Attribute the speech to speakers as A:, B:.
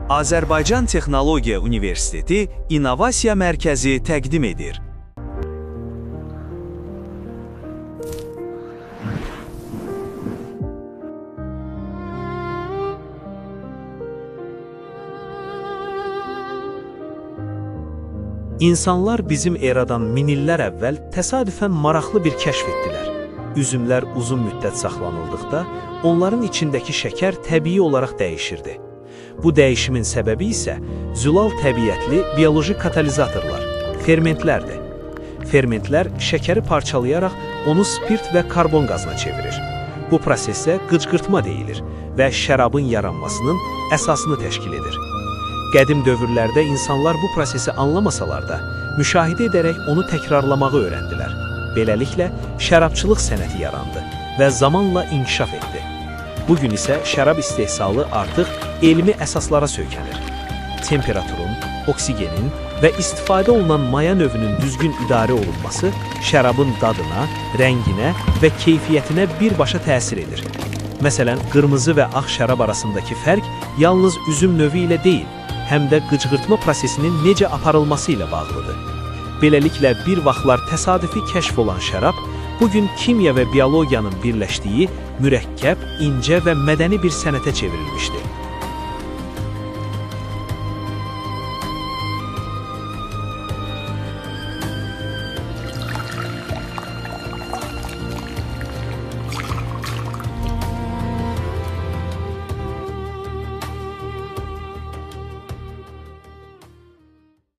A: Azərbaycan Texnologiya Universiteti İnnovasiya Mərkəzi təqdim edir.
B: İnsanlar bizim eradan min illər əvvəl təsadüfən maraqlı bir kəşf etdilər. Üzümlər uzun müddət saxlanıldıqda, onların içindəki şəkər təbii olaraq dəyişirdi. Bu dəyişimin səbəbi isə zülal təbiətli bioloji katalizatorlar, fermentlərdir. Fermentlər şəkəri parçalayaraq onu spirt və karbon qazına çevirir. Bu prosesə qıcqırtma deyilir və şərabın yaranmasının əsasını təşkil edir. Qədim dövrlərdə insanlar bu prosesi anlamasalar da, müşahidə edərək onu təkrarlamağı öyrəndilər. Beləliklə, şərabçılıq sənəti yarandı və zamanla inkişaf etdi. Bugün isə şərab istehsalı artıq elmi əsaslara söykənir. Temperaturun, oksigenin və istifadə olunan maya növünün düzgün idarə olunması şərabın dadına, rənginə və keyfiyyətinə birbaşa təsir edir. Məsələn, qırmızı və ağ şərab arasındakı fərq yalnız üzüm növü ilə deyil, həm də qıcqırtma prosesinin necə aparılması ilə bağlıdır. Beləliklə, bir vaxtlar təsadüfi kəşf olan şərab, bugün kimya və biologiyanın birləşdiyi mürəkkəb, incə və mədəni bir sənətə çevrilmişdir.